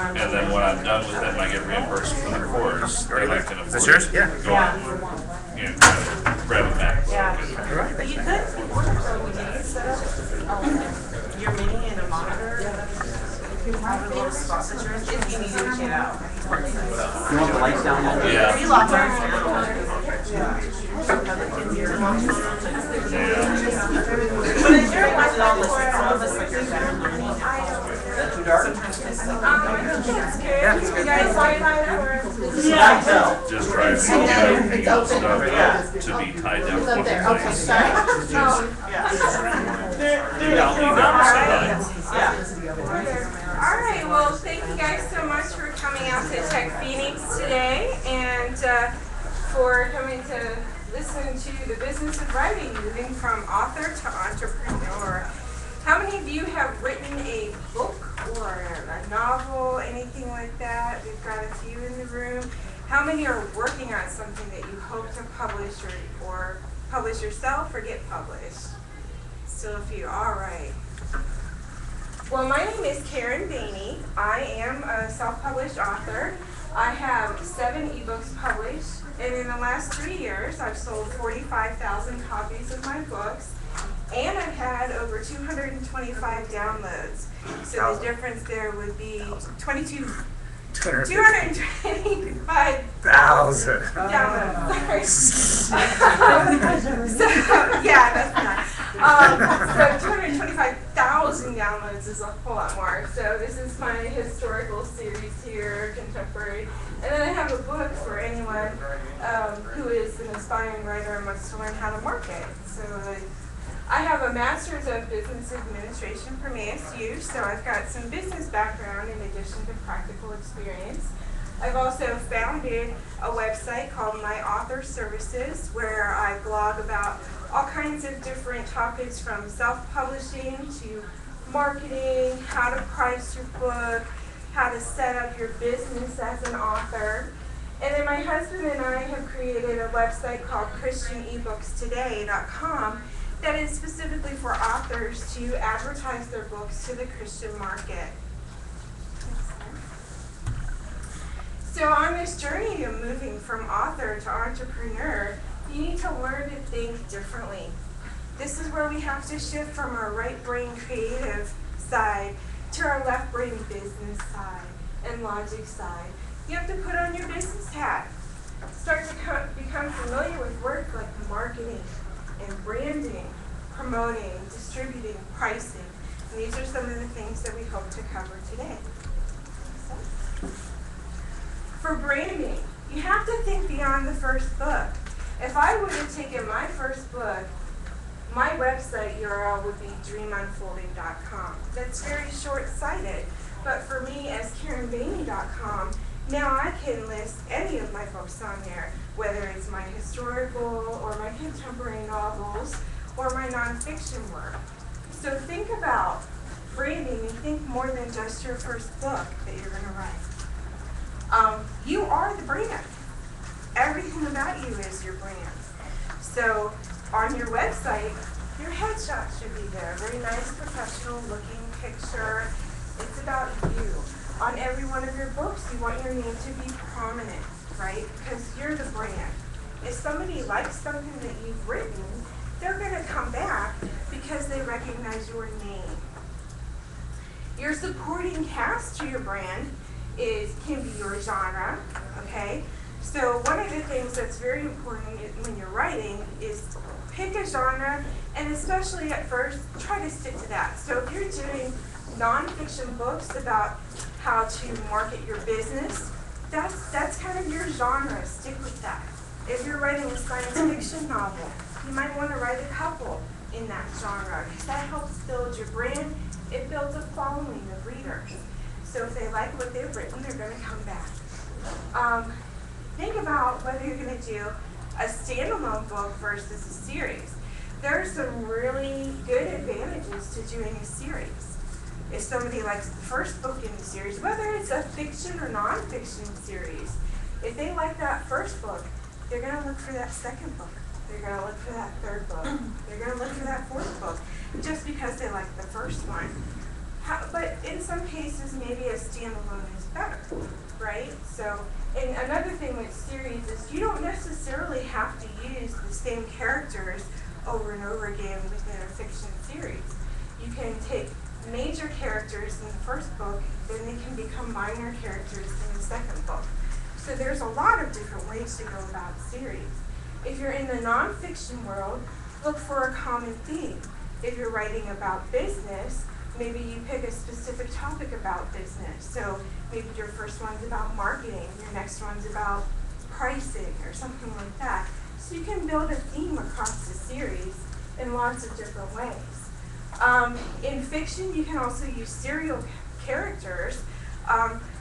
And then when I'm done with them, I get reimbursed for the course. And I can afford yours? Yeah. go on, you know, kind of grab it back. Yeah. But you could set up your mini and a monitor. Have a little spot situation if you need to get out. You want the lights down low? Yeah. You lock them. But if you're like all this, all this like your better learning. Is that too dark? Yeah, you guys Wi-Fi or? Just trying to get stuff to be tied down. It's up there. Okay, sorry. All right, well, thank you guys so much for coming out to TechPHX today and for coming to listen to the business of writing, moving from author to entrepreneur. How many of you have written a book or a novel, anything like that? We've got a few in the room. How many are working on something that you hope to publish or publish yourself or get published? Still a few, all right. Well, my name is Karen Baney. I am a self-published author. I have 7 ebooks published, and in the last 3 years, I've sold 45,000 copies of my books, and I've had over 225 downloads. So the difference there would be 225,000 downloads. Sorry. So yeah, that's not. So 225,000 downloads is a whole lot more. So this is my historical series here, contemporary. And then I have a book for anyone who is an aspiring writer and wants to learn how to market. So I have a Master's of Business Administration from ASU, so I've got some business background in addition to practical experience. I've also founded a website called My Author Services, where I blog about all kinds of different topics from self-publishing to marketing, how to price your book, how to set up your business as an author. And then my husband and I have created a website called ChristianEbooksToday.com that is specifically for authors to advertise their books to the Christian market. So on this journey of moving from author to entrepreneur, you need to learn to think differently. This is where we have to shift from our right brain creative side to our left brain business side and logic side. You have to put on your business hat. Start to become familiar with words like marketing and branding, promoting, distributing, pricing. And these are some of the things that we hope to cover today. For branding, you have to think beyond the first book. If I would have taken my first book, my website URL would be dreamunfolding.com. That's very short-sighted, but for me as KarenBaney.com, now I can list any of my books on there, whether it's my historical or my contemporary novels or my nonfiction work. So think about branding and think more than just your first book that you're going to write. You are the brand. Everything about you is your brand. So on your website, your headshot should be there. Very nice, professional looking picture. It's about you. On every one of your books, you want your name to be prominent, right? Because you're the brand. If somebody likes something that you've written, they're going to come back because they recognize your name. Your supporting cast to your brand can be your genre, okay? So one of the things that's very important when you're writing is pick a genre, and especially at first, try to stick to that. So if you're doing nonfiction books about how to market your business, that's kind of your genre. Stick with that. If you're writing a science fiction novel, you might want to write a couple in that genre because that helps build your brand. It builds a following of readers. So if they like what they've written, they're going to come back. Think about whether you're going to do a standalone book versus a series. There are some really good advantages to doing a series. If somebody likes the first book in the series, whether it's a fiction or nonfiction series, if they like that first book, they're going to look for that second book. They're going to look for that third book. They're going to look for that fourth book, just because they like the first one. But in some cases, maybe a standalone is better, right? So, and another thing with series is you don't necessarily have to use the same characters over and over again within a fiction series. You can take major characters in the first book, then they can become minor characters in the second book. So there's a lot of different ways to go about series. If you're in the nonfiction world, look for a common theme. If you're writing about business, maybe you pick a specific topic about business. So maybe your first one's about marketing, your next one's about pricing or something like that. So you can build a theme across the series in lots of different ways. In fiction, you can also use serial characters.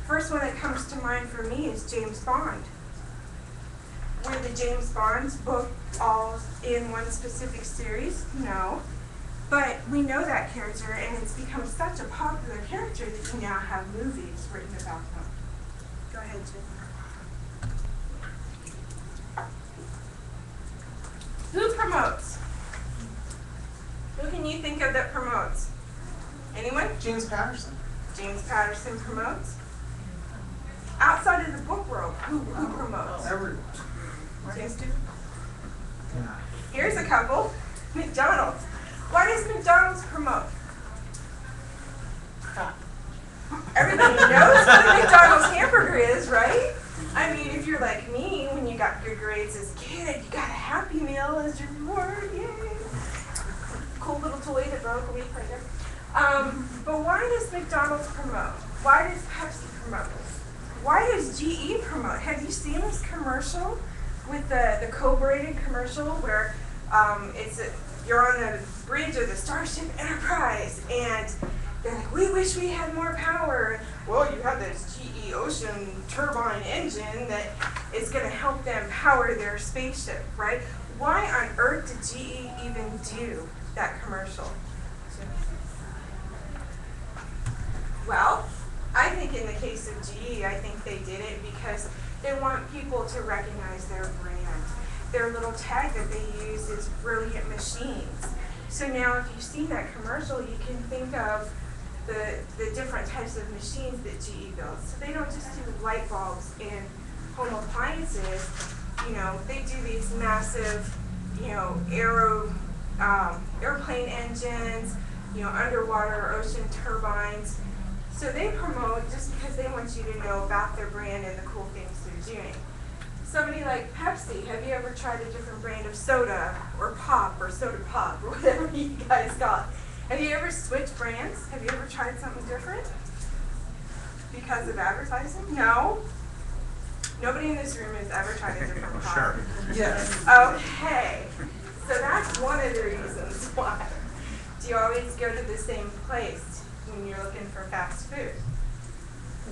First one that comes to mind for me is James Bond. Were the James Bonds book all in one specific series? No. But we know that character, and it's become such a popular character that you now have movies written about them. Go ahead, Jim. Who promotes? Who can you think of that promotes? Anyone? James Patterson. James Patterson promotes. Outside of the book world, who promotes? Everyone. James do? Here's a couple. McDonald's. Why does McDonald's promote? Everybody knows what a McDonald's hamburger is, right? I mean, if you're like me, when you got good grades as a kid, you got a Happy Meal as your reward. Yay! Cool little toy that broke a week later. But why does McDonald's promote? Why does Pepsi promote? Why does GE promote? Have you seen this commercial with the co-braided commercial where you're on the bridge of the Starship Enterprise and they're like, we wish we had more power. Well, you have this GE Ocean turbine engine that is going to help them power their spaceship, right? Why on earth did GE even do that commercial? Well, I think in the case of GE, I think they did it because they want people to recognize their brand. Their little tag that they use is brilliant machines. So now if you've seen that commercial, you can think of the different types of machines that GE builds. So they don't just do light bulbs in home appliances. You know, they do these massive, you know, airplane engines, you know, underwater ocean turbines. So they promote just because they want you to know about their brand and the cool things they're doing. Somebody like Pepsi, have you ever tried a different brand of soda or pop or soda pop or whatever you guys got? Have you ever switched brands? Have you ever tried something different? Because of advertising? No? Nobody in this room has ever tried a different pop. Sure. Yes. Okay. So that's one of the reasons why. Do you always go to the same place when you're looking for fast food?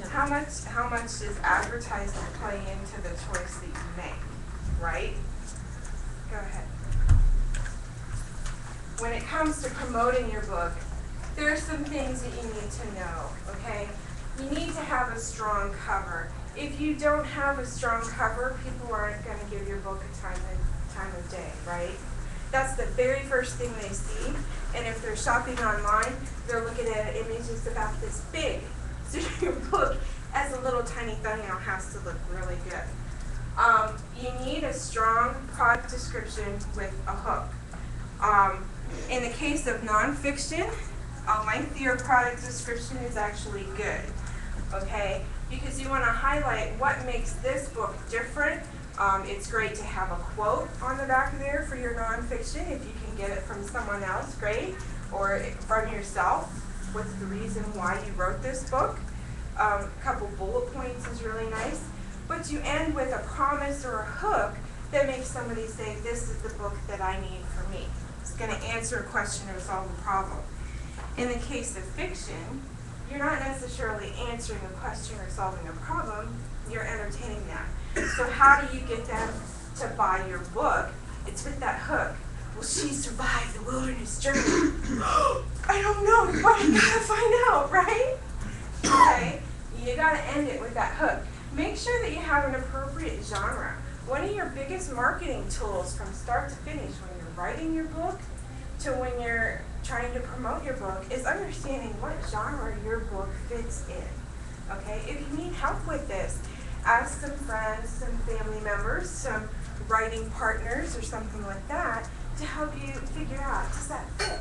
No. How much does advertising play into the choice that you make, right? Go ahead. When it comes to promoting your book, there are some things that you need to know, okay? You need to have a strong cover. If you don't have a strong cover, people aren't going to give your book a time of day, right? That's the very first thing they see, and if they're shopping online, they're looking at images about this big. So your book, as a little tiny thumbnail, has to look really good. You need a strong product description with a hook. In the case of nonfiction, a lengthier product description is actually good, okay? Because you want to highlight what makes this book different. It's great to have a quote on the back of there for your nonfiction. If you can get it from someone else, great, or from yourself. What's the reason why you wrote this book? A couple bullet points is really nice. But you end with a promise or a hook that makes somebody say, this is the book that I need for me. It's going to answer a question or solve a problem. In the case of fiction, you're not necessarily answering a question or solving a problem, you're entertaining them. So how do you get them to buy your book? It's with that hook. Will she survive the wilderness journey? I don't know, but I gotta find out, right? Okay, you gotta end it with that hook. Make sure that you have an appropriate genre. One of your biggest marketing tools from start to finish when you're writing your book to when you're trying to promote your book is understanding what genre your book fits in. Okay, if you need help with this, ask some friends, some family members, some writing partners or something like that to help you figure out, does that fit?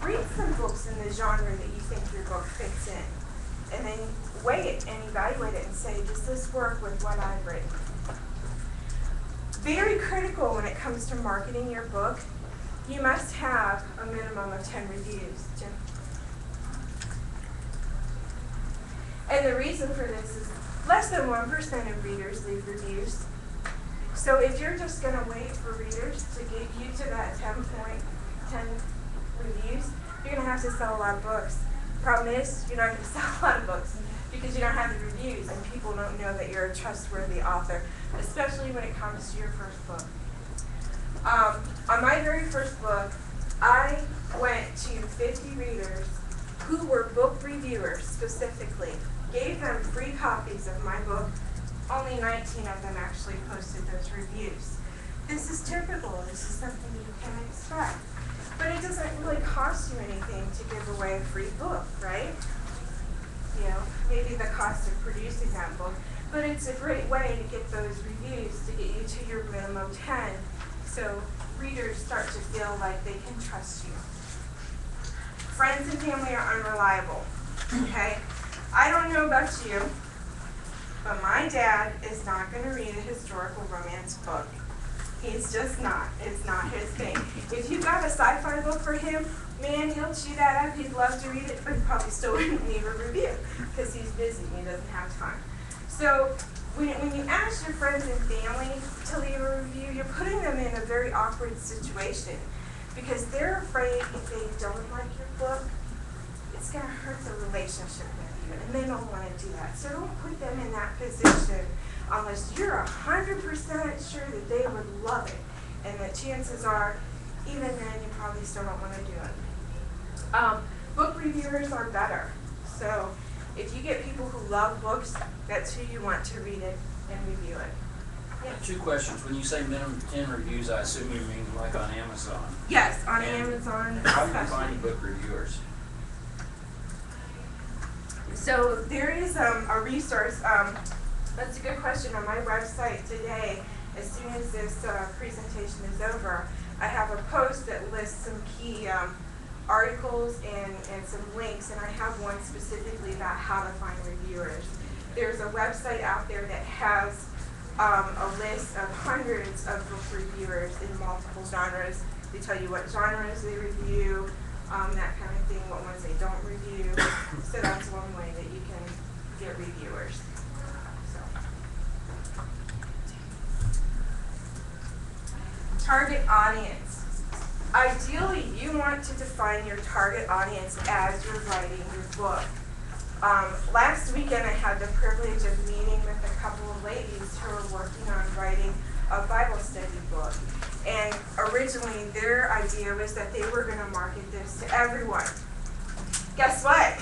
Read some books in the genre that you think your book fits in, and then weigh it and evaluate it and say, does this work with what I've written? Very critical when it comes to marketing your book, you must have a minimum of 10 reviews. Jim? And the reason for this is less than 1% of readers leave reviews. So if you're just going to wait for readers to get you to that 10 reviews, you're going to have to sell a lot of books. Problem is, you're not going to sell a lot of books because you don't have the reviews and people don't know that you're a trustworthy author, especially when it comes to your first book. On my very first book, I went to 50 readers who were book reviewers specifically, gave them free copies of my book. Only 19 of them actually posted those reviews. This is typical. This is something you can expect. But it doesn't really cost you anything to give away a free book, right? You know, maybe the cost of producing that book. But it's a great way to get those reviews to get you to your minimum 10, so readers start to feel like they can trust you. Friends and family are unreliable, okay? I don't know about you, but my dad is not going to read a historical romance book. He's just not. It's not his thing. If you got a sci-fi book for him, man, he'll chew that up. He'd love to read it, but he probably still wouldn't leave a review because he's busy and he doesn't have time. So when you ask your friends and family to leave a review, you're putting them in a very awkward situation because they're afraid if they don't like your book, it's going to hurt the relationship with you, and they don't want to do that. So don't put them in that position unless you're 100% sure that they would love it, and the chances are, even then, you probably still don't want to do it. Book reviewers are better. So if you get people who love books, that's who you want to read it and review it. Yeah. 2 questions. When you say minimum 10 reviews, I assume you mean like on Amazon. Yes, on And Amazon. how do you especially. find book reviewers? So there is a resource. That's a good question. On my website today, as soon as this presentation is over, I have a post that lists some key articles and some links, and I have one specifically about how to find reviewers. There's a website out there that has a list of hundreds of book reviewers in multiple genres. They tell you what genres they review, that kind of thing, what ones they don't review. So that's one way that you can get reviewers. So. Target audience. Ideally, you want to define your target audience as you're writing your book. Last weekend, I had the privilege of meeting with a couple of ladies who were working on writing a Bible study book. And originally, their idea was that they were going to market this to everyone. Guess what?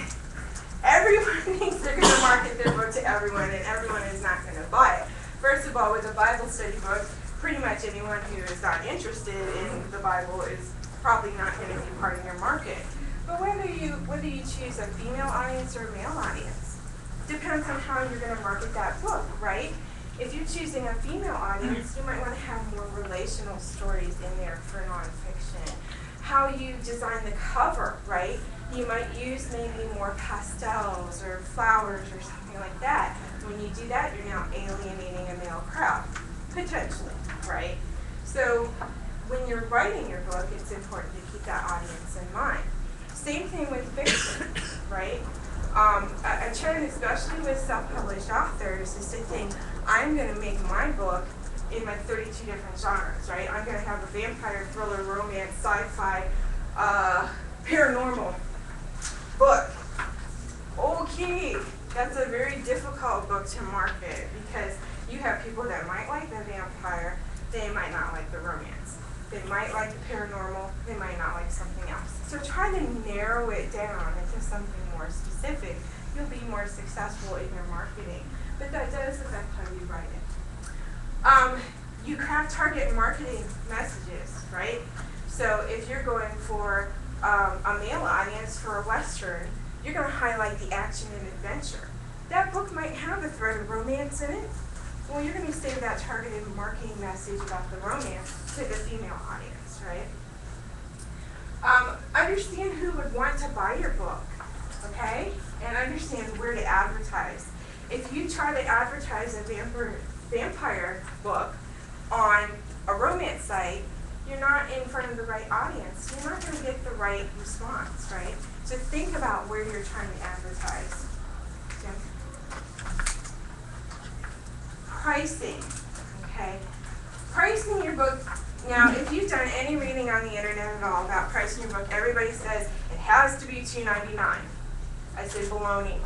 Everyone thinks they're going to market their book to everyone, and everyone is not going to buy it. First of all, with a Bible study book, pretty much anyone who is not interested in the Bible is probably not going to be part of your market. But whether you choose a female audience or a male audience depends on how you're going to market that book, right? If you're choosing a female audience, you might want to have more relational stories in there for nonfiction. How you design the cover, right? You might use maybe more pastels or flowers or something like that. When you do that, you're now alienating a male crowd, potentially, right? So when you're writing your book, it's important to keep that audience in mind. Same thing with fiction, right? A trend, especially with self-published authors, is to think, I'm going to make my book in like 32 different genres, right? I'm going to have a vampire, thriller, romance, sci-fi, paranormal book. Okay, that's a very difficult book to market because you have people that might like the vampire, they might not like the romance. They might like the paranormal, they might not like something else. So try to narrow it down into something more specific. You'll be more successful in your marketing, but that does affect how you write it. You craft target marketing messages, right? So if you're going for a male audience for a Western, you're going to highlight the action and adventure. That book might have a thread of romance in it. Well, you're going to say that targeted marketing message about the romance to the female audience, right? Understand who would want to buy your book, okay? And understand where to advertise. If you try to advertise a vampire book on a romance site, you're not in front of the right audience. You're not going to get the right response, right? So think about where you're trying to advertise. Jim? Pricing, okay? Pricing your book. Now, if you've done any reading on the internet at all about pricing your book, everybody says it has to be $2.99. I say baloney.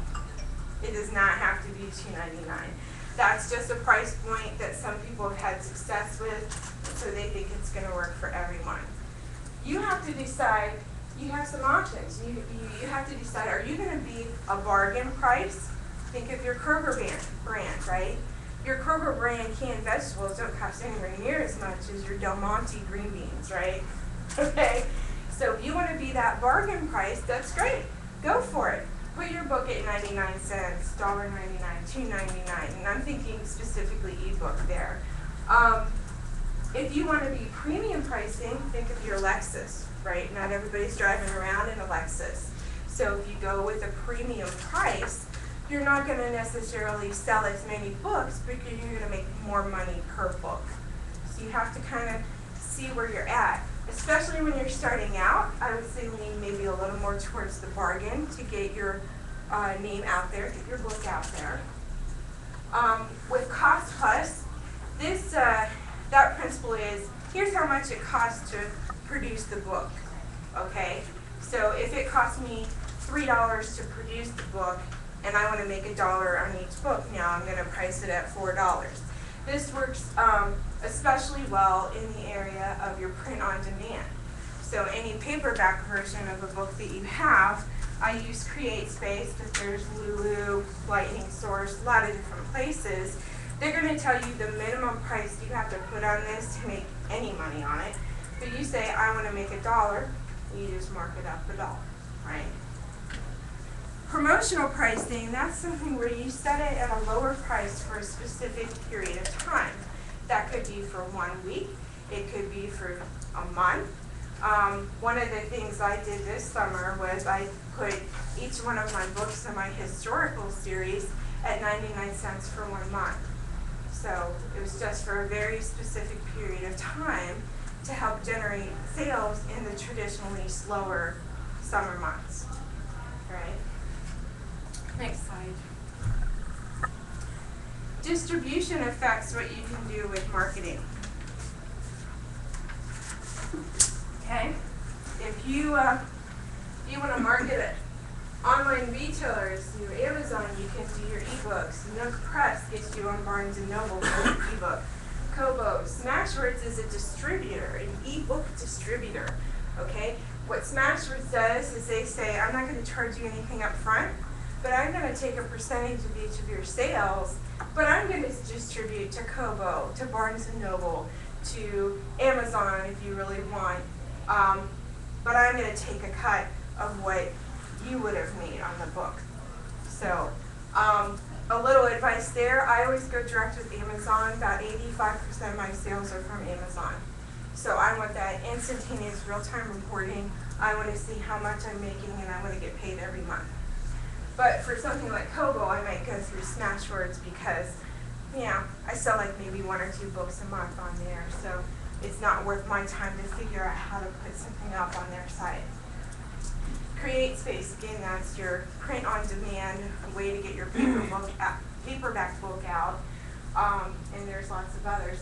It does not have to be $2.99. That's just a price point that some people have had success with, so they think it's going to work for everyone. You have to decide. You have some options. You have to decide, are you going to be a bargain price? Think of your Kroger brand, right? Your Kroger brand canned vegetables don't cost anywhere near as much as your Del Monte green beans, right? Okay? So if you want to be that bargain price, that's great. Go for it. Put your book at 99 cents, $1.99, $2.99, and I'm thinking specifically ebook there. If you want to be premium pricing, think of your Lexus, right? Not everybody's driving around in a Lexus. So if you go with a premium price, you're not going to necessarily sell as many books, but you're going to make more money per book. So you have to kind of see where you're at. Especially when you're starting out, I would say lean maybe a little more towards the bargain to get your name out there, get your book out there. With cost plus, that principle is, here's how much it costs to produce the book, okay? So if it costs me $3 to produce the book, and I want to make $1 on each book, now I'm going to price it at $4. This works especially well in the area of your print on demand. So any paperback version of a book that you have, I use CreateSpace, but there's Lulu, Lightning Source, a lot of different places. They're going to tell you the minimum price you have to put on this to make any money on it. But you say, I want to make $1, you just mark it up $1, right? Promotional pricing, that's something where you set it at a lower price for a specific period of time. That could be for 1 week, it could be for a month. One of the things I did this summer was I put each one of my books in my historical series at 99 cents for 1 month. So it was just for a very specific period of time to help generate sales in the traditionally slower summer months, right? Next slide. Distribution affects what you can do with marketing. Okay? If you want to market it, online retailers, through Amazon, you can do your ebooks. Nook Press gets you on Barnes & Noble for your ebook. Kobo, Smashwords is a distributor, an ebook distributor. Okay? What Smashwords does is they say, I'm not going to charge you anything up front, but I'm going to take a percentage of each of your sales, but I'm going to distribute to Kobo, to Barnes & Noble, to Amazon if you really want, but I'm going to take a cut of what you would have made on the book. So a little advice there, I always go direct with Amazon. About 85% of my sales are from Amazon. So I want that instantaneous real-time reporting. I want to see how much I'm making, and I want to get paid every month. But for something like Kobo, I might go through Smashwords because, I sell like maybe 1 or 2 books a month on there. So it's not worth my time to figure out how to put something up on their site. CreateSpace, again, that's your print on demand way to get your paperback book out. And there's lots of others.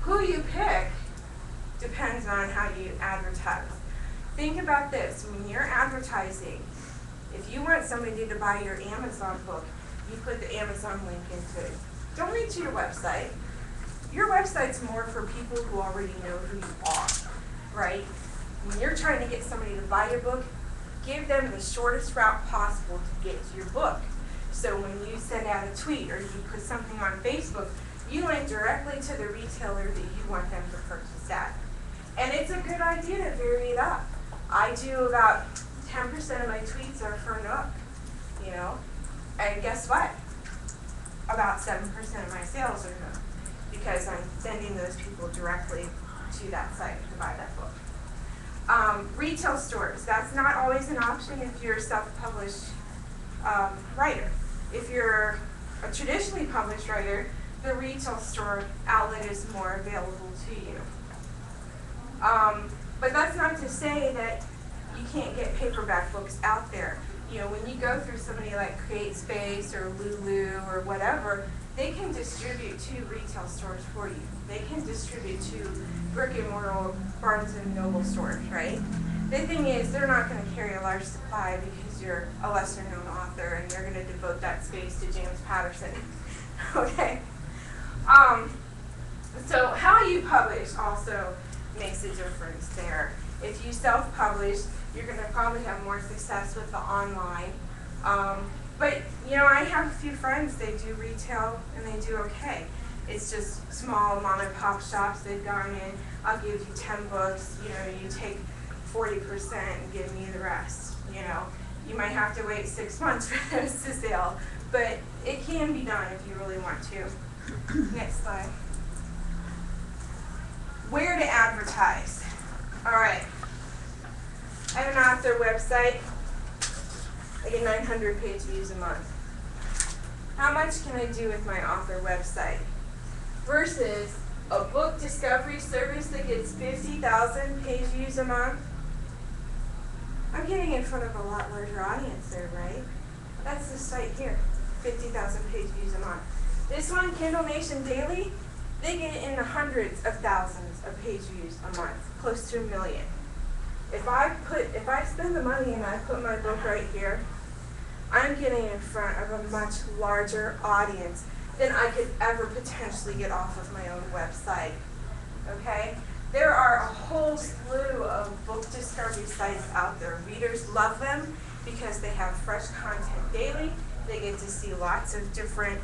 Who you pick depends on how you advertise. Think about this, when you're advertising, if you want somebody to buy your Amazon book, you put the Amazon link into it. Don't link to your website. Your website's more for people who already know who you are, right? When you're trying to get somebody to buy your book, give them the shortest route possible to get to your book. So when you send out a tweet or you put something on Facebook, you link directly to the retailer that you want them to purchase at. And it's a good idea to vary it up. I do about 10% of my tweets are for Nook, you know, and guess what? About 7% of my sales are Nook, because I'm sending those people directly to that site to buy that book. Retail stores, that's not always an option if you're a self-published writer. If you're a traditionally published writer, the retail store outlet is more available to you. But that's not to say that you can't get paperback books out there. You know, when you go through somebody like CreateSpace or Lulu or whatever, they can distribute to retail stores for you. They can distribute to brick and mortar Barnes and Noble stores, right? The thing is, they're not going to carry a large supply because you're a lesser known author and they're going to devote that space to James Patterson. Okay? So how you publish also makes a difference there. If you self-publish, you're going to probably have more success with the online. But, you know, I have a few friends, they do retail and they do okay. It's just small mom and pop shops, they've gone in, I'll give you 10 books, you know, you take 40% and give me the rest, you know. You might have to wait 6 months for those to sell, but it can be done if you really want to. Next slide. Where to advertise. All right. I have an author website. I get 900 page views a month. How much can I do with my author website? Versus a book discovery service that gets 50,000 page views a month. I'm getting in front of a lot larger audience there, right? That's the site here, 50,000 page views a month. This one, Kindle Nation Daily, they get in the hundreds of thousands of page views a month, close to 1 million. If I spend the money and I put my book right here, I'm getting in front of a much larger audience than I could ever potentially get off of my own website. Okay? There are a whole slew of book discovery sites out there. Readers love them because they have fresh content daily. They get to see lots of different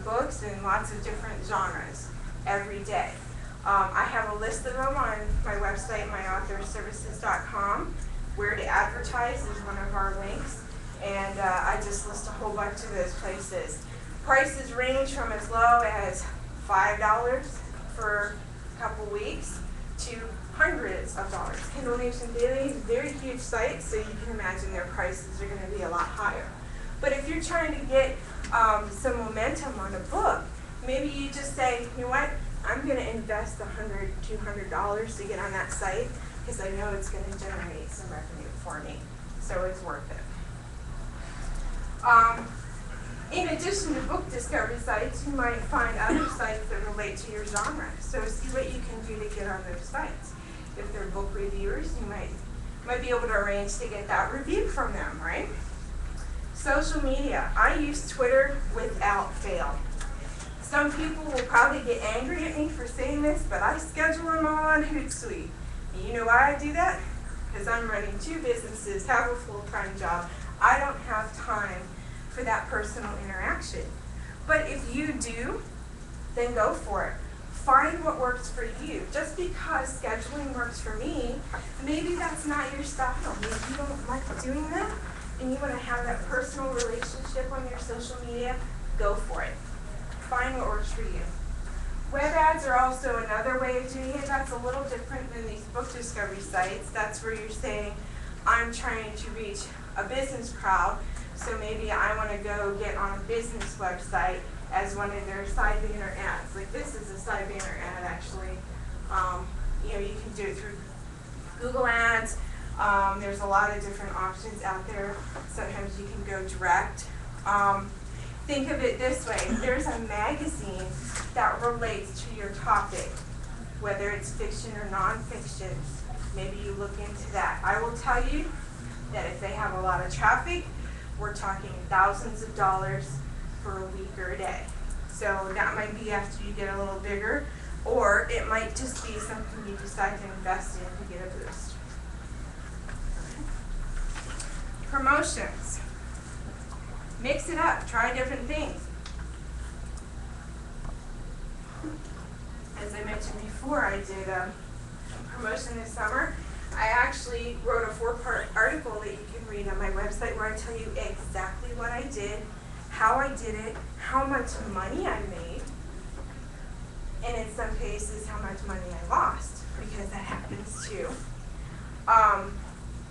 books and lots of different genres every day. I have a list of them on my website, myauthorservices.com. Where to advertise is one of our links, and I just list a whole bunch of those places. Prices range from as low as $5 for a couple weeks to hundreds of dollars. Kindle Nation Daily is a very huge site, so you can imagine their prices are going to be a lot higher. But if you're trying to get some momentum on a book, maybe you just say, you know what, I'm going to invest $100, $200 to get on that site because I know it's going to generate some revenue for me, so it's worth it. In addition to book discovery sites, you might find other sites that relate to your genre. So see what you can do to get on those sites. If they're book reviewers, you might be able to arrange to get that review from them, right? Social media. I use Twitter without fail. Some people will probably get angry at me for saying this, but I schedule them all on Hootsuite. And you know why I do that? Because I'm running 2 businesses, have a full-time job. I don't have time for that personal interaction. But if you do, then go for it. Find what works for you. Just because scheduling works for me, maybe that's not your style. Maybe you don't like doing that, and you want to have that personal relationship on your social media, go for it. Find what works for you. Web ads are also another way of doing it. That's a little different than these book discovery sites. That's where you're saying, I'm trying to reach a business crowd, so maybe I want to go get on a business website as one of their side banner ads. Like this is a side banner ad actually. You know, you can do it through Google Ads. There's a lot of different options out there. Sometimes you can go direct. Think of it this way. There's a magazine that relates to your topic, whether it's fiction or nonfiction. Maybe you look into that. I will tell you that if they have a lot of traffic, we're talking thousands of dollars for a week or a day. So that might be after you get a little bigger, or it might just be something you decide to invest in to get a boost. Promotions. Mix it up, try different things. As I mentioned before, I did a promotion this summer. I actually wrote a 4-part article that you can read on my website where I tell you exactly what I did, how I did it, how much money I made, and in some cases how much money I lost, because that happens too.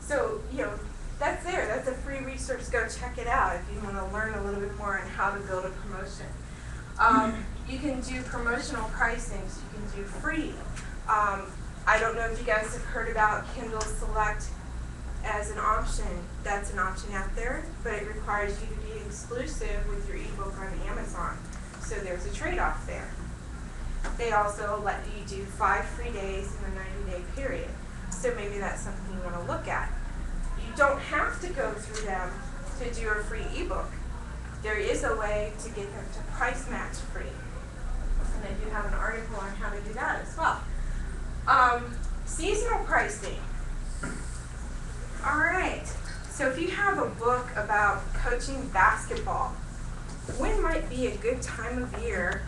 So, you know, that's there. That's a free resource. Go check it out if you want to learn a little bit more on how to build a promotion. You can do promotional pricing, so you can do free. I don't know if you guys have heard about Kindle Select as an option. That's an option out there, but it requires you to be exclusive with your ebook on Amazon. So there's a trade-off there. They also let you do 5 free days in a 90-day period. So maybe that's something you want to look at. You don't have to go through them to do a free ebook. There is a way to get them to price match free. And I do have an article on how to do that as well. Seasonal pricing. All right. So if you have a book about coaching basketball, when might be a good time of year?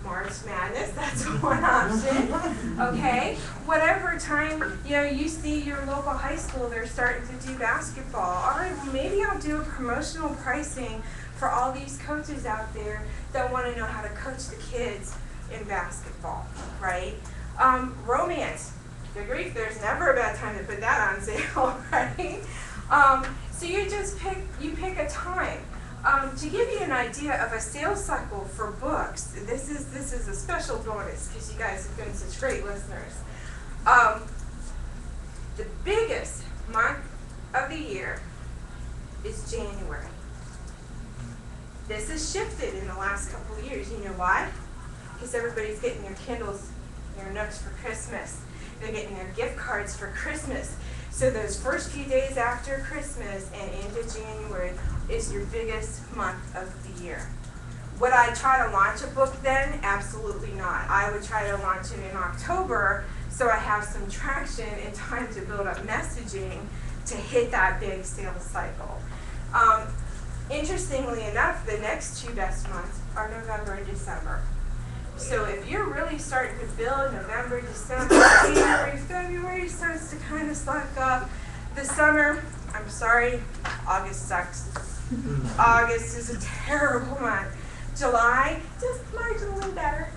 March Madness, that's one option. Okay, whatever time you see your local high school, they're starting to do basketball. All right, well maybe I'll do a promotional pricing for all these coaches out there that want to know how to coach the kids in basketball, right? Romance. Good grief, there's never a bad time to put that on sale, right? So you just pick a time. To give you an idea of a sales cycle for books, this is a special bonus because you guys have been such great listeners. The biggest month of the year is January. This has shifted in the last couple of years. You know why? Because everybody's getting their Kindles, their Nooks for Christmas. They're getting their gift cards for Christmas. So those first few days after Christmas and into January is your biggest month of the year. Would I try to launch a book then? Absolutely not. I would try to launch it in October so I have some traction and time to build up messaging to hit that big sales cycle. Interestingly enough, the next 2 best months are November and December. So if you're really starting to build November, December, January, February starts to kind of slack off. The summer, I'm sorry, August sucks. August is a terrible month. July, just marginally better,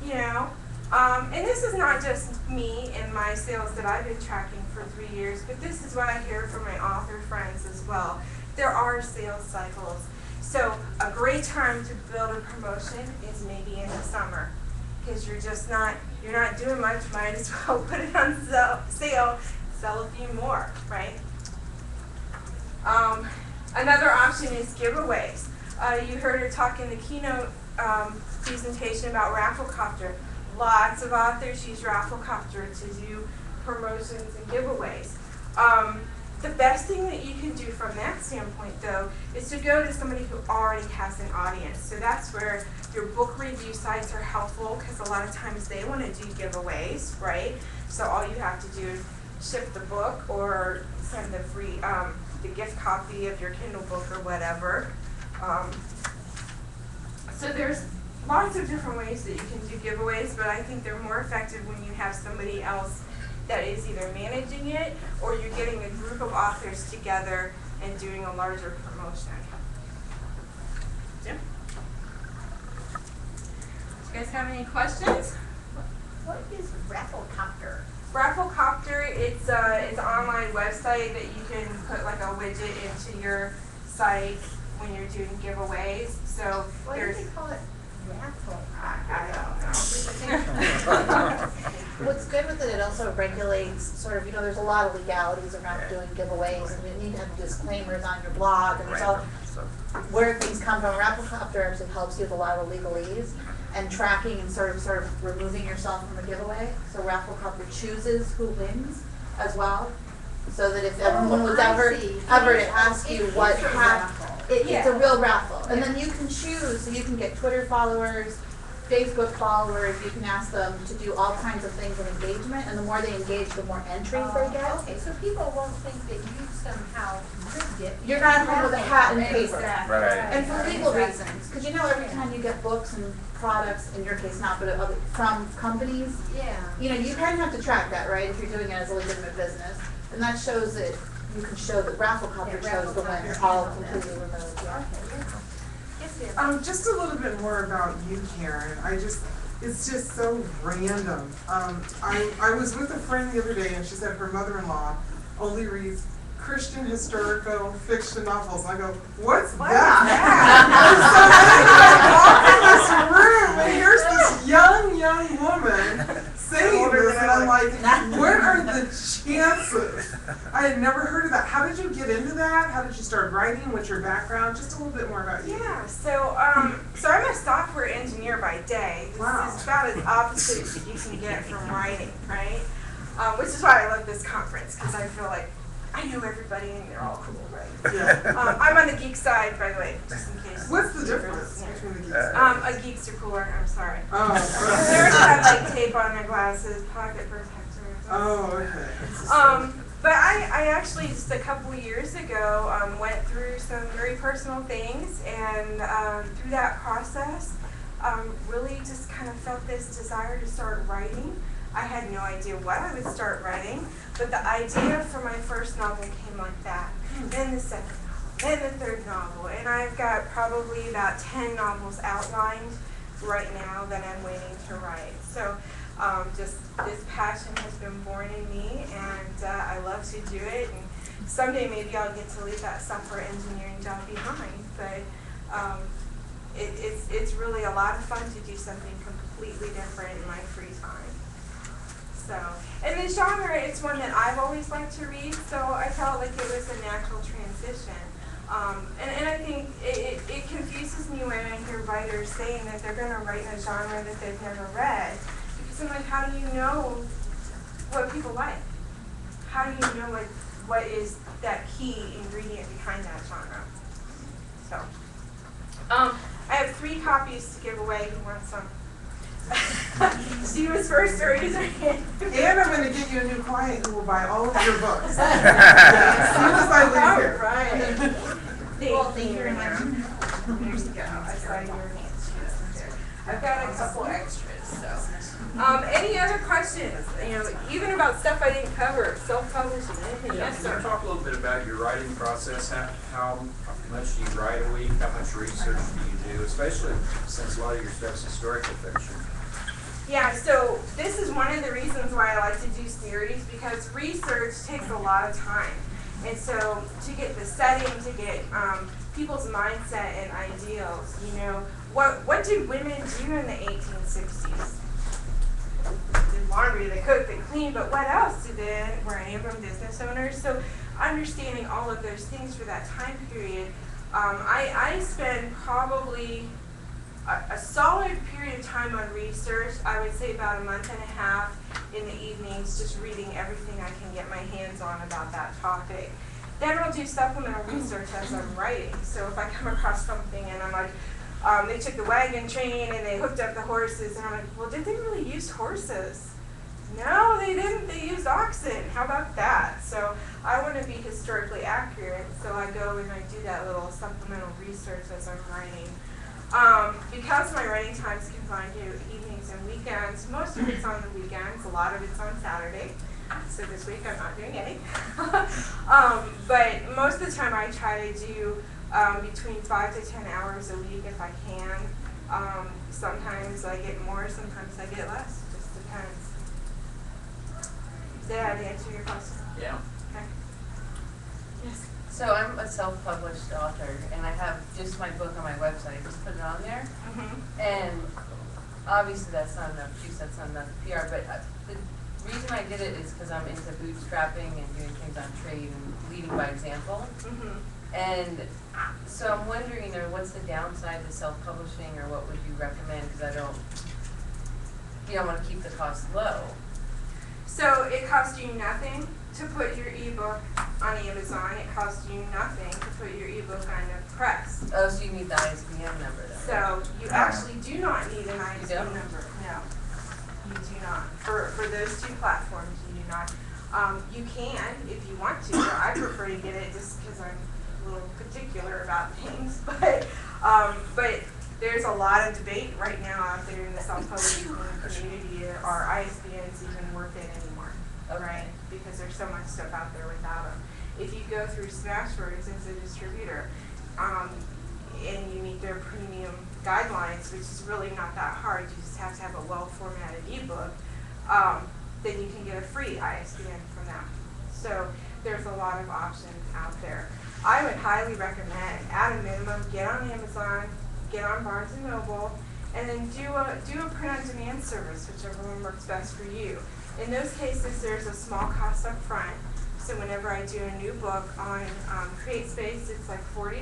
you know. And this is not just me and my sales that I've been tracking for 3 years, but this is what I hear from my author friends as well. There are sales cycles. So a great time to build a promotion is maybe in the summer, because you're not doing much, might as well put it on sale, sell a few more, right? Another option is giveaways. You heard her talk in the keynote presentation about Rafflecopter. Lots of authors use Rafflecopter to do promotions and giveaways. The best thing that you can do from that standpoint, though, is to go to somebody who already has an audience. So that's where your book review sites are helpful, because a lot of times they want to do giveaways, right? So all you have to do is ship the book or send the free, the gift copy of your Kindle book or whatever. So there's lots of different ways that you can do giveaways, but I think they're more effective when you have somebody else that is either managing it or you're getting a group of authors together and doing a larger promotion. Jim? Do you guys have any questions? What is Rafflecopter? Rafflecopter, it's an online website that you can put like a widget into your site when you're doing giveaways. So Why do they call it raffle? I don't know. What's good with it also regulates sort of, there's a lot of legalities around doing giveaways, and you need to have disclaimers on your blog, and there's all where things come from. Rafflecopter actually helps you with a lot of legalese and tracking and sort of removing yourself from the giveaway. So Rafflecopter chooses who wins as well, so that if everyone was ever to ask you what happened, it's a real raffle. And then you can choose, so you can get Twitter followers, Facebook followers, you can ask them to do all kinds of things of engagement, and the more they engage, the more entries they get. Okay, so people won't think that you somehow rigged it. You're not home with a hat and paper. Exactly. Right. And for legal reasons, because you know every time you get books and products, in your case not, but other, from companies, Yeah. you know, you kind of have to track that, right, if you're doing it as a legitimate business. And that shows that you can show that Rafflecopter shows the winner, all completely removed, yeah. Yes, ma'am. Just a little bit more about you, Karen. It's just so random. I was with a friend the other day, and she said her mother-in-law only reads Christian historical fiction novels. I go, what's that? And so then I walk in this room, and here's this young woman saying this, and I'm like, what are the chances? I had never heard of that. How did you get into that? How did you start writing? What's your background? Just a little bit more about you. Yeah, so I'm a software engineer by day. This Wow. is about as opposite as you can get from writing, right? Which is why I love this conference, because I feel like I know everybody and they're all cool, right? Yeah. I'm on the geek side, by the way, just in case. What's the difference between the geeks? A geeks are cooler, I'm sorry. They Oh, already have like tape on their glasses, pocket protectors. oh, okay. But I actually just a couple years ago went through some very personal things, and through that process, really just kind of felt this desire to start writing. I had no idea what I would start writing, but the idea for my first novel came like that. Then the second novel, then the third novel, and I've got probably about 10 novels outlined right now that I'm waiting to write. So just this passion has been born in me, and I love to do it. And someday maybe I'll get to leave that software engineering job behind, but it's really a lot of fun to do something completely different in my free time. So, and the genre, it's one that I've always liked to read, so I felt like it was a natural transition. And I think it confuses me when I hear writers saying that they're going to write in a genre that they've never read. Because I'm like, how do you know what people like? How do you know what is that key ingredient behind that genre? So, I have 3 copies to give away. Who wants some? She was first, or is her hand? And I'm going to get you a new client who will buy all of your books. As soon as I leave here. Right. Thank you very much. There's the go. I saw your hands. I've got a couple extras, so. Any other questions? You know, even about stuff I didn't cover, self-publishing, anything? Yeah, Yes, can you sir. talk a little bit about your writing process? How much do you write a week? How much research do you do? Especially since a lot of your stuff's historical fiction. Yeah, so this is one of the reasons why I like to do series, because research takes a lot of time. And so to get the setting, to get people's mindset and ideals, you know, what did women do in the 1860s? They did laundry, they cooked, they cleaned, but what else did they? Were any of them business owners? So understanding all of those things for that time period, I spend probably a solid period of time on research. I would say about a month and a half in the evenings, just reading everything I can get my hands on about that topic. Then I'll do supplemental research as I'm writing. So if I come across something and I'm like, they took the wagon train and they hooked up the horses, and I'm like, well, did they really use horses? No, they didn't. They used oxen. How about that? So I want to be historically accurate, so I go and I do that little supplemental research as I'm writing. Because my writing time is confined to evenings and weekends, most of it's on the weekends, a lot of it's on Saturday. So this week I'm not doing any. But most of the time I try to do between 5 to 10 hours a week if I can. Sometimes I get more, sometimes I get less. Just depends. Did I answer your question? Yeah. Okay. Yes. So I'm a self-published author, and I have just my book on my website. I just put it on there, and obviously that's not enough juice, that's not enough PR, but the reason I did it is because I'm into bootstrapping and doing things on trade and leading by example. And so I'm wondering, you know, what's the downside to self-publishing, or what would you recommend? Because I don't, you don't want to keep the cost low. So it costs you nothing to put your ebook on Amazon, it costs you nothing to put your ebook on a press. Oh, so you need the ISBN number then? So you actually do not need an You ISBN don't? number, no. You do not. For those two platforms, you do not. You can if you want to, but I prefer to get it just because I'm a little particular about things. But there's a lot of debate right now out there in the self-publishing community. Are ISBNs even worth it anymore? Right? Because there's so much stuff out there without them. If you go through Smashwords as a distributor, and you meet their premium guidelines, which is really not that hard, you just have to have a well-formatted ebook, then you can get a free ISBN from them. So there's a lot of options out there. I would highly recommend, at a minimum, get on Amazon, get on Barnes & Noble, and then do a print-on-demand service, whichever one works best for you. In those cases, there's a small cost up front. So whenever I do a new book on CreateSpace, it's like $40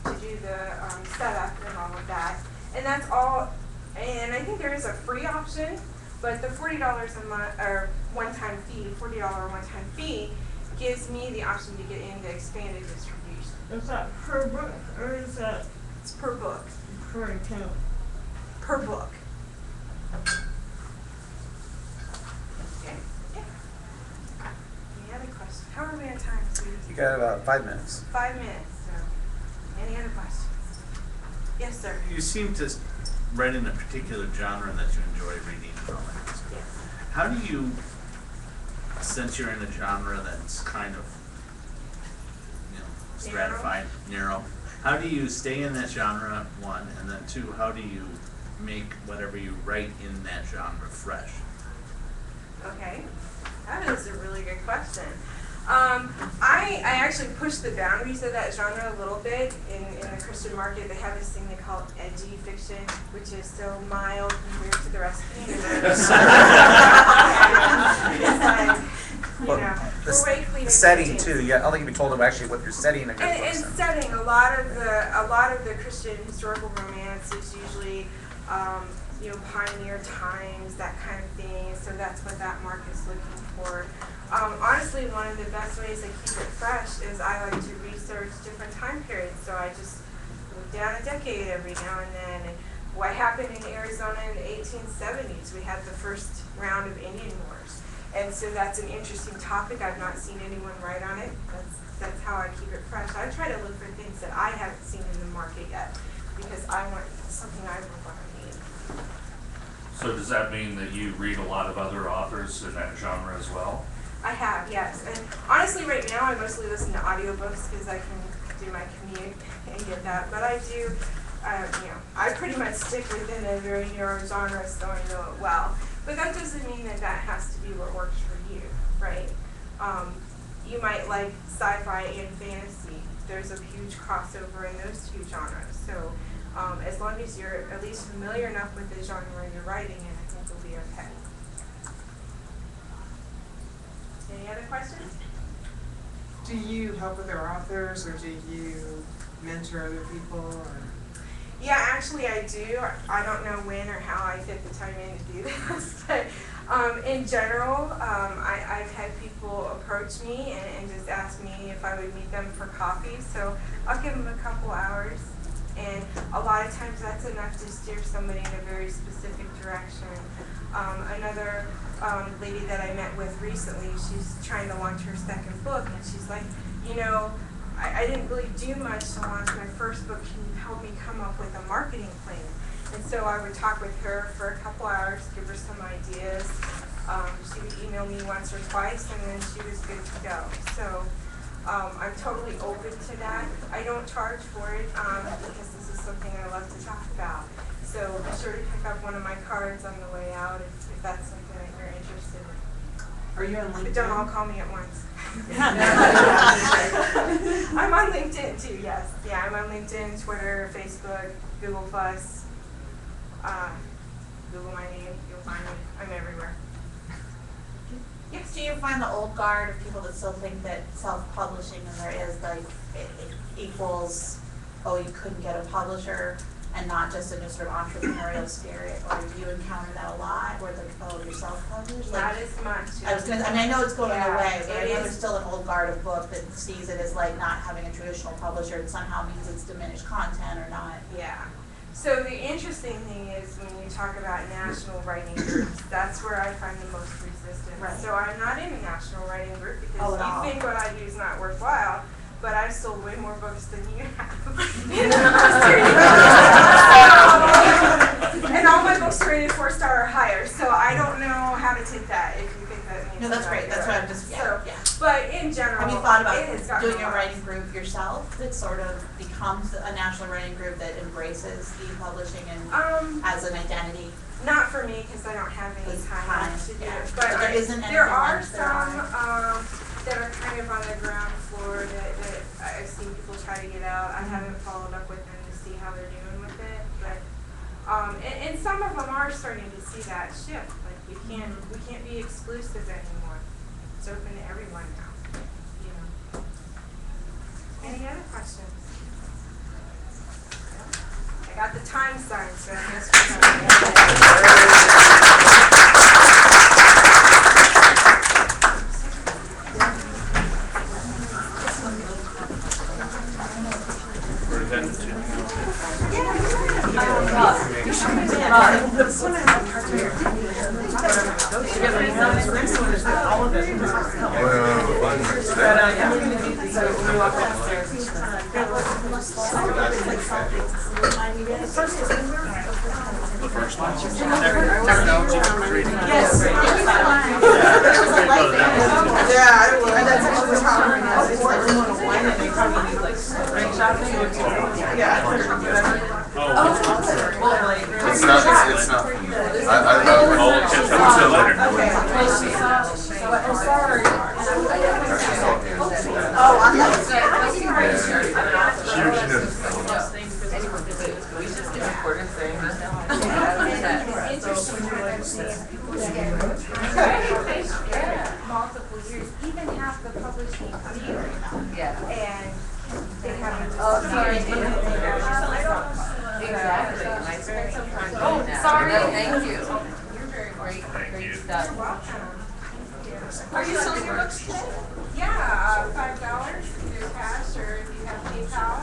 to do the setup and all of that. And that's all, and I think there is a free option, but the $40 a month, or one-time fee, $40 one-time fee, gives me the option to get into expanded distribution. Is that per book or is that It's per book. per account? Per book. Okay. Yeah. Any other questions? How are we on time, sweetie? You got about 5 minutes. 5 minutes. So, any other questions? Yes, sir. You seem to write in a particular genre that you enjoy reading and all that. Yes. How do you, since you're in a genre that's kind of, stratified, narrow, how do you stay in that genre, one, and then two, how do you make whatever you write in that genre fresh? Okay, that is a really good question. I actually pushed the boundaries of that genre a little bit in the Christian market. They have this thing they call edgy fiction, which is so mild compared to the rest of the universe. It's like, we're way cleaner The setting than too. James. Yeah, I don't think you be told them actually what you're setting in a good book. And setting, a lot of the Christian historical romance is usually pioneer times, that kind of thing. So that's what that market's looking for. Honestly, one of the best ways I keep it fresh is I like to research different time periods. So I just look down a decade every now and then. And what happened in Arizona in the 1870s? We had the first round of Indian Wars. And so that's an interesting topic. I've not seen anyone write on it. That's how I keep it fresh. I try to look for things that I haven't seen in the market yet because I want something I would want to read. So does that mean that you read a lot of other authors in that genre as well? I have, yes. And honestly, right now, I mostly listen to audiobooks because I can do my commute and get that. But I do, I pretty much stick within a very narrow genre, so I know it well. But that doesn't mean that that has to be what works for you, right? You might like sci-fi and fantasy. There's a huge crossover in those two genres. So as long as you're at least familiar enough with the genre you're writing in, I think you'll be okay. Any other questions? Do you help with their authors, or do you mentor other people? Or? Yeah, actually I do. I don't know when or how I fit the time in to do this, but in general, I've had people approach me and just ask me if I would meet them for coffee. So I'll give them a couple hours, and a lot of times that's enough to steer somebody in a very specific direction. Another lady that I met with recently, she's trying to launch her second book, and she's like, I didn't really do much to launch my first book. Can you help me come up with a marketing plan? And so I would talk with her for a couple hours, give her some ideas. She would email me once or twice, and then she was good to go. So I'm totally open to that. I don't charge for it because this is something I love to talk about. So be sure to pick up one of my cards on the way out if that's something that you're interested in. Are you on LinkedIn? But don't all call me at once. I'm on LinkedIn too, yes. Yeah, I'm on LinkedIn, Twitter, Facebook, Google+. Google my name, you'll find me. I'm everywhere. Yes, do you find the old guard of people that still think that self-publishing and there is like it equals, oh, you couldn't get a publisher? and not just in a sort of entrepreneurial spirit, or do you encounter that a lot, where they're, oh, you're self-published? Not as much. I was gonna, I mean, I know it's going Yeah, away, but I it know is. there's still an old guard of book that sees it as like not having a traditional publisher, and somehow means it's diminished content or not. Yeah. So the interesting thing is when you talk about national writing groups, that's where I find the most resistance. Right. So I'm not in a national writing group because Oh, at all. you think what I do is not worthwhile, but I've sold way more books than you have. And all my books are rated 4-star or higher, so I don't know how to take that if you think that means No, that's that great, that's you're- what I'm just, yeah, So, yeah. but in general, Have you thought it has about gotten doing a lot. writing group yourself that sort of becomes a national writing group that embraces e-publishing and as an identity? Not for me, because I don't have any It's time time, to do yeah. it. But there isn't there anything are like there some that are kind of on the ground floor that I've seen people try to get out. I haven't followed up with them to see how they're doing with it, but and some of them are starting to see that shift. Like we can't be exclusive anymore. It's open to everyone now. You know. Any other questions? I got the time sign, so I guess we're It's not for me. multiple years, even half the publishing deal, Yeah. and they haven't. Oh, sorry. Exactly. Exactly, and I spent some time Oh, doing that. sorry. No, thank you. You're very great stuff. You're welcome. Are you selling your books today? Yeah, $5 either cash or if you have PayPal.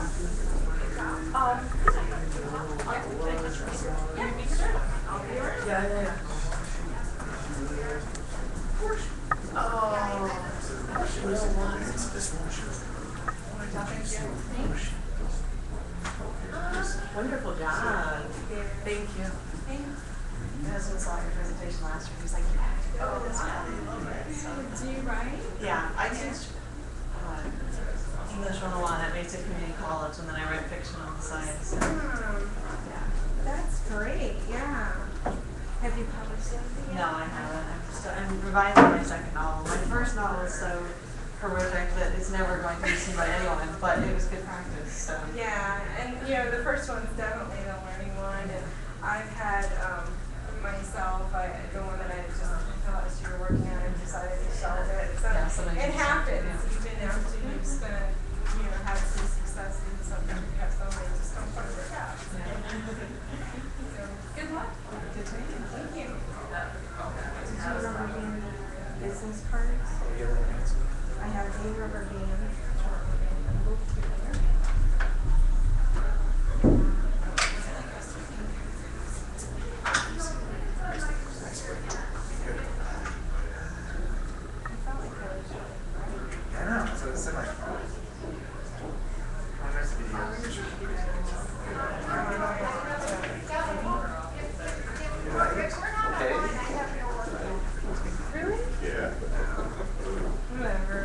Wonderful job. Thank you. My husband saw your presentation last year, he's like, you have to go to this one. Do you write? Yeah, I teach English 101 at Mesa Community College, and then I write fiction on the side, so, yeah. That's great, yeah. Have you published anything yet? No, I haven't. I'm revising my second novel. My first novel is so horrific that it's never going to be seen by anyone, but it was good practice, so. Yeah, and the first one's definitely the learning one, and I've had myself, the one that I just last year working on, I decided to shelve it. So Yeah, sometimes it you happens, yeah. even after you've spent, had some success, and sometimes you have somebody just don't quite work out. So, good luck. Good to meet you. Thank you. Did you remember being business cards? I have a rubber band, short rubber band, and both together. I know, so it's similar. Okay. Really? Yeah. Whatever.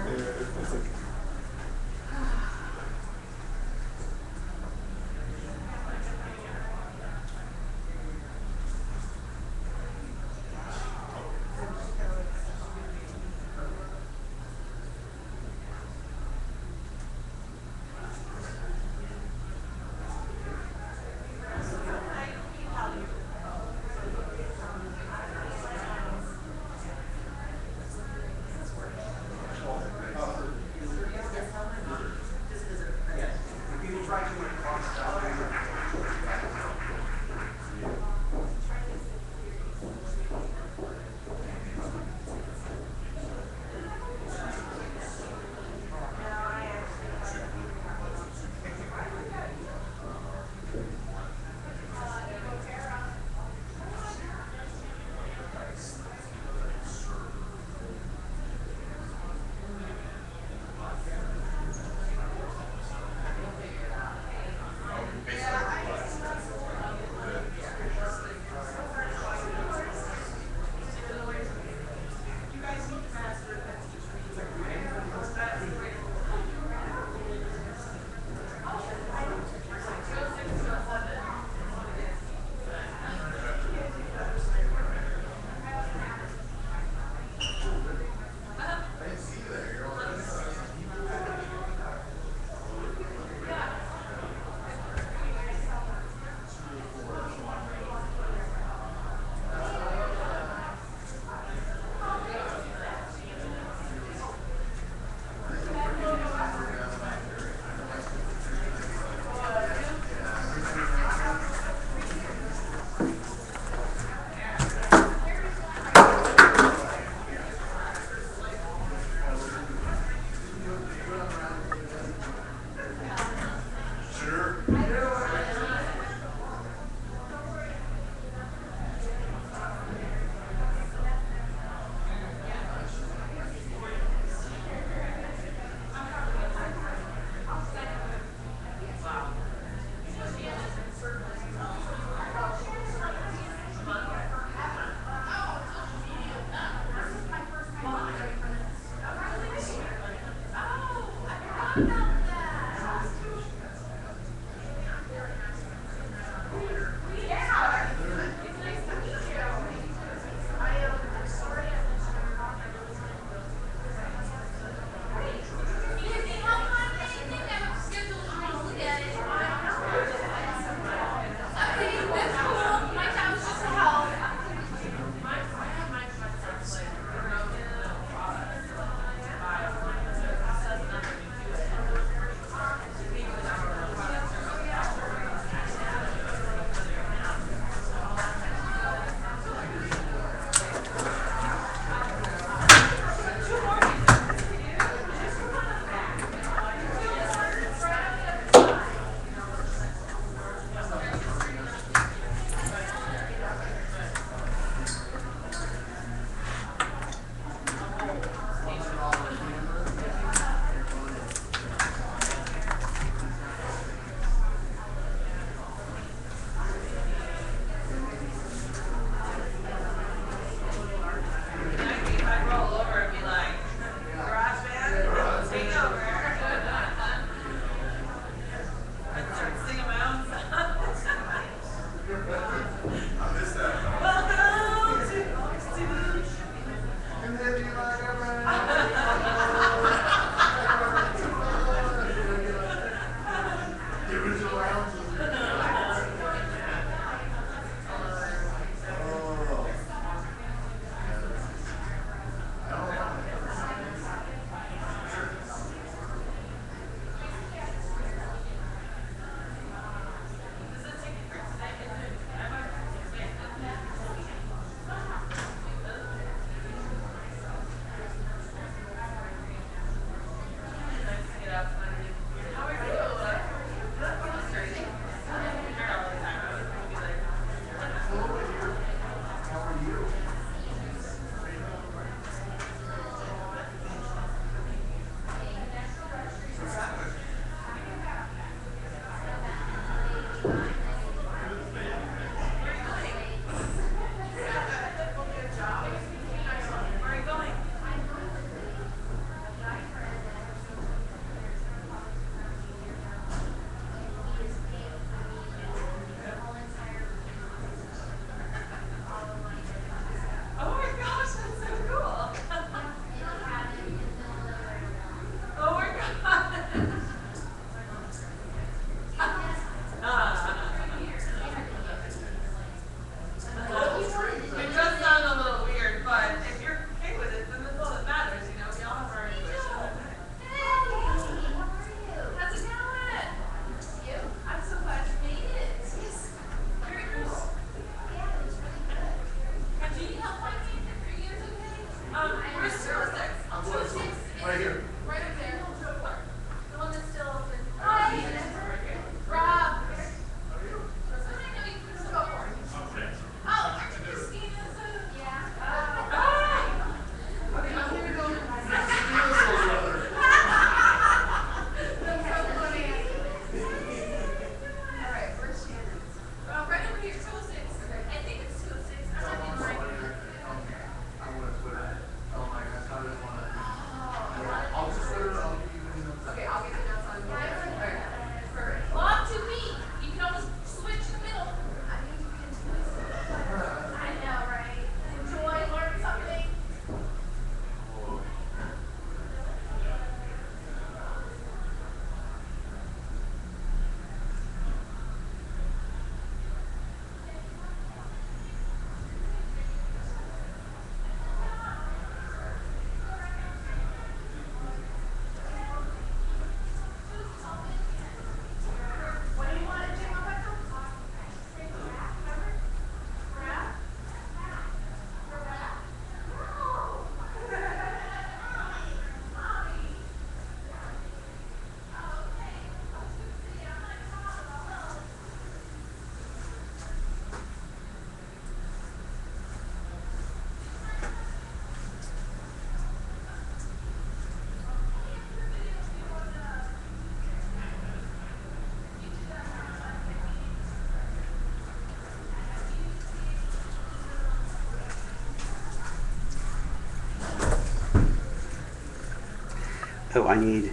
Oh, I need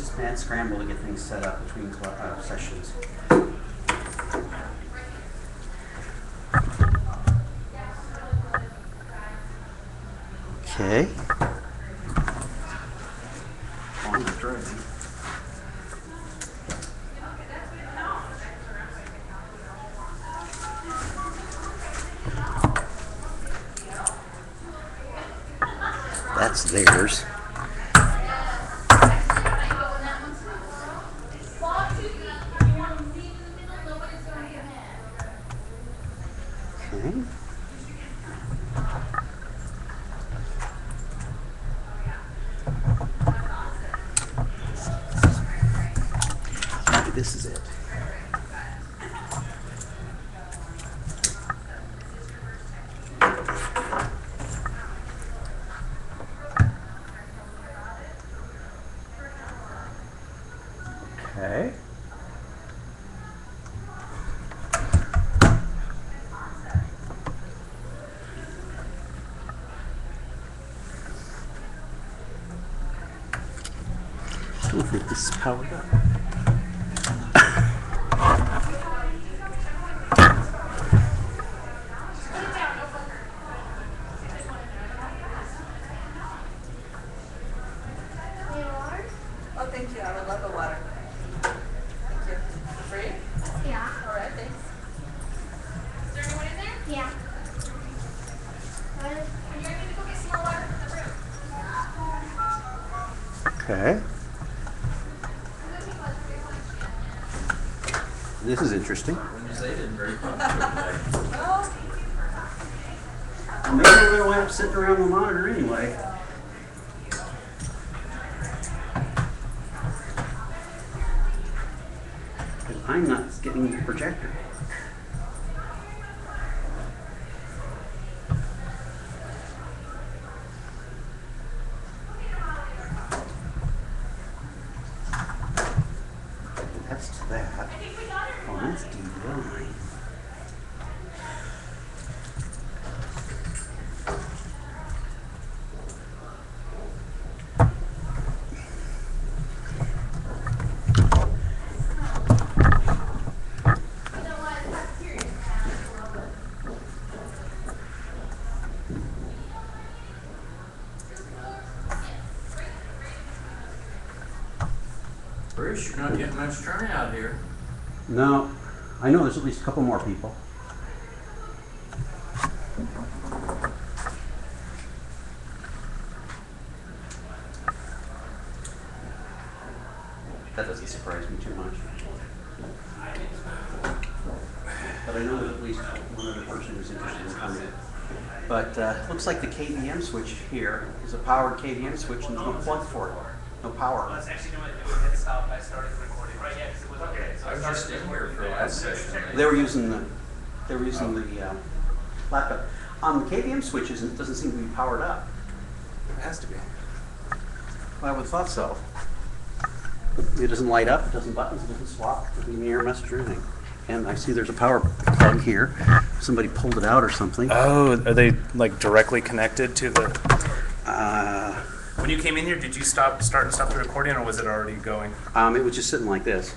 this mad scramble to get things set up between sessions. Okay. On the driving. That's theirs. Okay. Maybe this is it. Okay. I don't think this is powered up. Oh, thank you, I would love a water. Thank you. Free? Yeah. All right, thanks. Is there anyone in there? Yeah. And you're gonna go get some more water from the room. Okay. This is interesting. When you say it didn't very much. Maybe we're gonna wind up sitting around the monitor anyway. Because I'm not getting the projector. That's to that. Oh, that's D9. Bruce, you're not getting much turnout here. No, I know there's at least a couple more people. That doesn't surprise me too much. But I know there's at least one other person who's interested in coming. But looks like the KVM switch here is a powered KVM switch and there's no plug for it. No power. Let's actually know what to do. Hit stop. I started recording. Right, yeah, 'cause it was okay. So I was just in here for the last session. They were using the laptop. The KVM switch doesn't seem to be powered up. It has to be. Well, I would have thought so. It doesn't light up, it doesn't buttons, it doesn't swap, it doesn't even error message or anything. And I see there's a power plug here. Somebody pulled it out or something. Oh, are they like directly connected to the? When you came in here, did you start and stop the recording, or was it already going? It was just sitting like this.